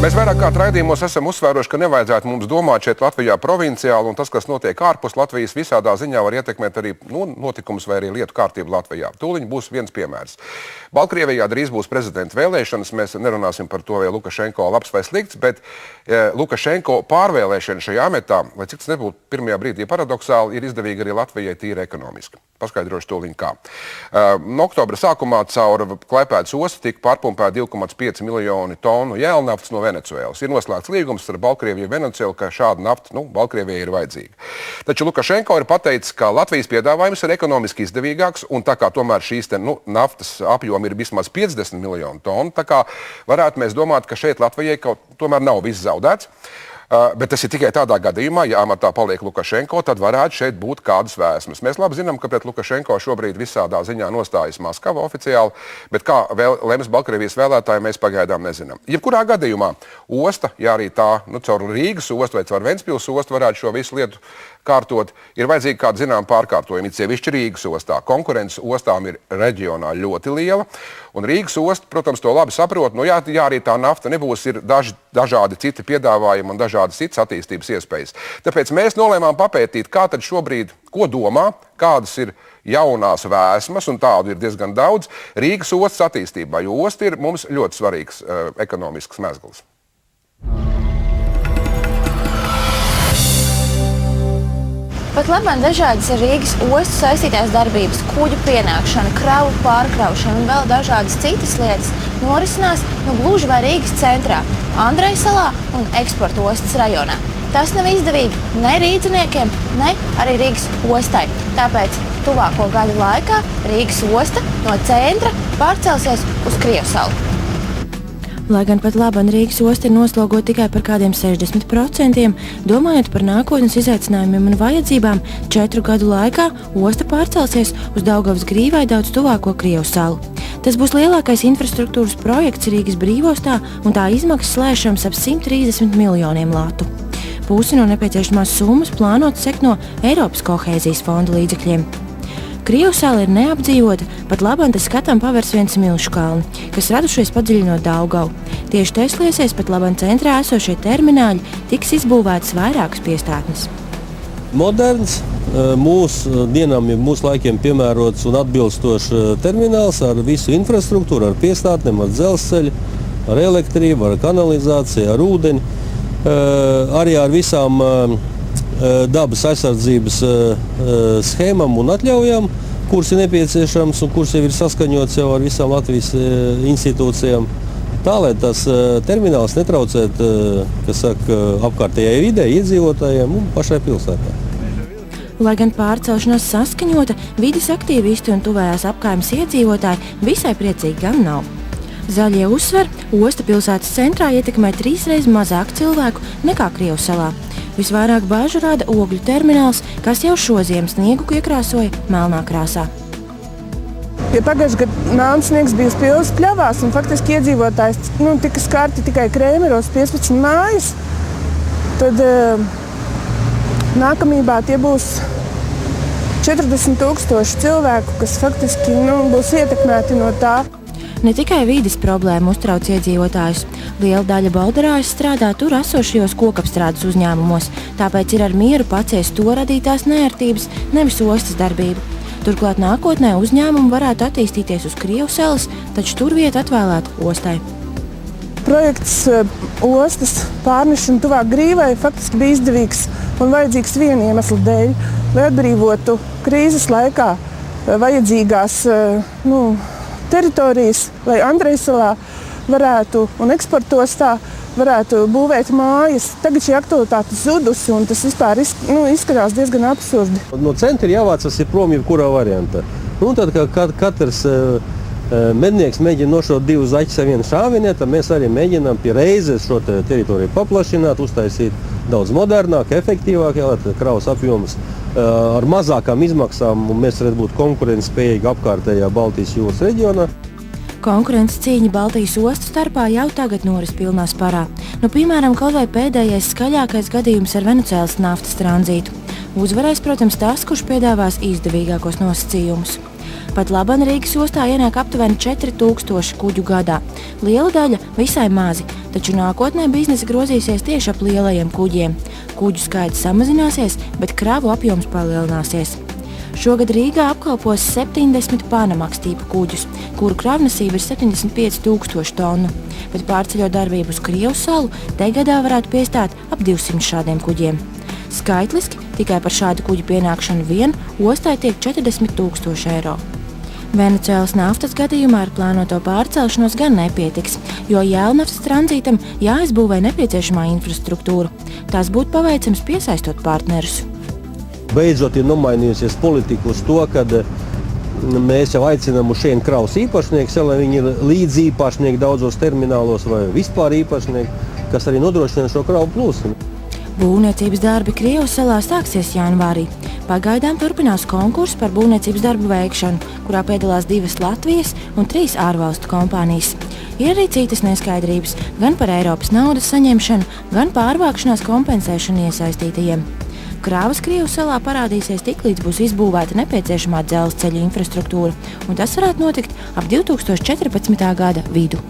Mēs vairāk kārt raidījumos esam uzsvēruši, ka nevajadzētu mums domāt šeit Latvijā provinciāli, un tas, kas notiek ārpus Latvijas, visādā ziņā var ietekmēt arī notikumus vai arī lietu kārtību Latvijā. Tūliņ būs viens piemērs. Baltkrievijā drīz būs prezidenta vēlēšanas. Mēs nerunāsim par to, vai Lukašenko labs vai slikts, bet Lukašenko pārvēlēšana šajā ametā, lai cik tas nebūtu pirmajā brīdī paradoxāli, ir izdevīga arī Latvijai tīri ekonomiski. Paskaidrošu tūliņ kā. Oktobra sākumā caur Klaipēdas ostu tika pārpumpēta 2,5 miljoni tonu jēlnaftas no Venecuēlas. Ir noslēgts līgums ar Baltkrieviju Venecuēlu, ka šāda nafta Baltkrievijai ir vajadzīga. Taču Lukašenko ir pateicis, ka Latvijas piedāvājums ir ekonomiski izdevīgāks, un tā kā tomēr šīs naftas apjomi ir vismaz 50 miljonu tonu, tā kā varētu mēs domāt, ka šeit Latvijai tomēr nav viss zaudēts. Bet tas ir tikai tādā gadījumā, ja amatā paliek Lukašenko, tad varētu šeit būt kādas vēsmas. Mēs labi zinām, ka pret Lukašenko šobrīd visādā ziņā nostājas Maskava oficiāli, bet kā lems Baltkrievijas vēlētāji, mēs pagaidām nezinām. Jebkurā gadījumā osta, ja arī tā caur Rīgas ostu vai caur Ventspils ostu varētu šo visu lietu kārtot, ir vajadzīgi kāda zinām pārkārtojumi, it sevišķi Rīgas ostā. Konkurence ostām ir reģionā ļoti liela, un Rīgas osta, protams, to labi saprot. Ja arī tā nafta nebūs, ir dažādi citi piedāvājumi un dažādas citas attīstības iespējas. Tāpēc mēs nolēmām papētīt, kā tad šobrīd, ko domā, kādas ir jaunās vēsmas, un tādu ir diezgan daudz, Rīgas ostas attīstībā, jo osta ir mums ļoti svarīgs ekonomisks mezgls. Pat labāk dažādas ar Rīgas ostu saistītās darbības, kuģu pienākšana, kravu pārkraušana un vēl dažādas citas lietas norisinās gluži vai Rīgas centrā, Andrejsalā un eksporta ostas rajonā. Tas nav izdevīgi ne rīdziniekiem, ne arī Rīgas ostai. Tāpēc tuvāko gadu laikā Rīgas osta no centra pārcelsies uz Krievsalu. Lai gan pat laban Rīgas osta ir noslogota tikai par kādiem 60%, domājot par nākotnes izaicinājumiem un vajadzībām, 4 gadu laikā osta pārcelsies uz Daugavas Grīvai daudz tuvāko Krievsalu. Tas būs lielākais infrastruktūras projekts Rīgas brīvostā, un tā izmaksas lēšams ap 130 miljoniem latu. Pusi no nepieciešamās summas plānot sekt no Eiropas kohēzijas fonda līdzekļiem. Krievsala ir neapdzīvota, pat labāk tas skatām pavērs viens milšu kalni, kas radušies padziļinot Daugavu. Tieši te sliesies pat labāk centrā esošie termināļi, tiks izbūvētas vairākas piestātnes. Moderns, mūsu dienām, mūsu laikiem piemērots un atbilstošs termināls ar visu infrastruktūru, ar piestātnēm, ar dzelzceļu, ar elektrību, ar kanalizāciju, ar ūdeni, arī ar visām dabas aizsardzības schēmām un atļaujām, kuras ir nepieciešams un kuras jau ir saskaņots jau ar visām Latvijas institūcijām. Tā, lai tas termināls netraucētu, apkārtējai videi, iedzīvotājiem un pašai pilsētā. Lai gan pārcelšanās saskaņota, vides aktīvisti un tuvējās apkaimes iedzīvotāji visai priecīgi gan nav. Zaļie uzsver, osta pilsētas centrā ietekmē 3 reizes mazāk cilvēku nekā Krievsalā. Visvairāk bāžu rada ogļu termināls, kas jau šoziem sniegu iekrāsoja melnā krāsā. Ja pagājušajā gadā melns sniegs bija pilns pļavās, un faktiski iedzīvotājs tika skarti tikai Krēmeros 15 mājas, tad nākamībā tie būs 40 000 cilvēku, kas faktiski būs ietekmēti no tā. Ne tikai vides problēma uztrauc iedzīvotājus. Liela daļa baldarājas strādā tur esošajos kokapstrādes uzņēmumos, tāpēc ir ar mieru paciest to radītās neērtības, nevis ostas darbību. Turklāt nākotnē uzņēmumi varētu attīstīties uz Krievsalas, taču tur vieta atvēlēta ostai. Projekts ostas pārnešana tuvāk Grīvai faktiski bija izdevīgs un vajadzīgs viena iemesla dēļ, lai atbrīvotu krīzes laikā vajadzīgās teritorijas, lai Andrejsalā varētu un eksportostā varētu būvēt mājas. Tagad šī aktualitāte zudusi, un tas vispār izskatās diezgan absurdi. No centra jāvācas prom jebkurā variantā. Tad, kad katrs mednieks mēģina nošaut 2 zaķus ar vienu šāvienē, tad mēs arī mēģinām pie reizes šo teritoriju paplašināt, uztaisīt daudz modernāk, efektīvāk, lai kravas apjoms ar mazākām izmaksām un mēs varētu būt konkurētspējīgi apkārtējā Baltijas jūras reģionā. Konkurences cīņa Baltijas ostu starpā jau tagad noris pilnā sparā. Piemēram, kaut vai pēdējais skaļākais gadījums ar Venecuēlas naftas tranzītu. Uzvarēs, protams, tas, kurš piedāvās izdevīgākos nosacījumus. Pat labāk Rīgas ostā ienāk aptuveni 4000 kuģu gadā. Liela daļa visai mazi, taču nākotnē biznesa grozīsies tieši ap lielajiem kuģiem. Kuģu skaits samazināsies, bet kravu apjoms palielināsies. Šogad Rīgā apkalpos 70 Panamax tipa kuģus, kuru kravnesība ir 75 000 tonu, bet pārceļot darbību uz Krievijas salu, te gadā varētu piestāt ap 200 šādiem kuģiem. Skaitliski tikai par šādu kuģu pienākšanu vien ostai tiek 40 000 eiro. Venecuēlas naftas gadījumā ar plānoto pārcelšanos gan nepietiks, jo jēlnaftas tranzītam jāizbūvē nepieciešamā infrastruktūra. Tās būtu paveicams piesaistot partnerus. Beidzot ir nomainījusies politika uz to, ka mēs jau aicinām uz šiem kravas īpašniekus, lai viņi ir līdzīpašnieki daudzos terminālos vai vispār īpašnieki, kas arī nodrošina šo kravu plūsmu. Būvniecības darbi Krievijas salā sāksies janvārī. Pagaidām turpinās konkurss par būvniecības darbu veikšanu, kurā piedalās 2 Latvijas un 3 ārvalstu kompānijas. Ir arī citas neskaidrības gan par Eiropas naudas saņemšanu, gan pārvākšanās kompensēšanu iesaistītajiem. Kravas Krievijas salā parādīsies tiklīdz būs izbūvēta nepieciešamā dzelzceļa infrastruktūra, un tas varētu notikt ap 2014. gada vidu.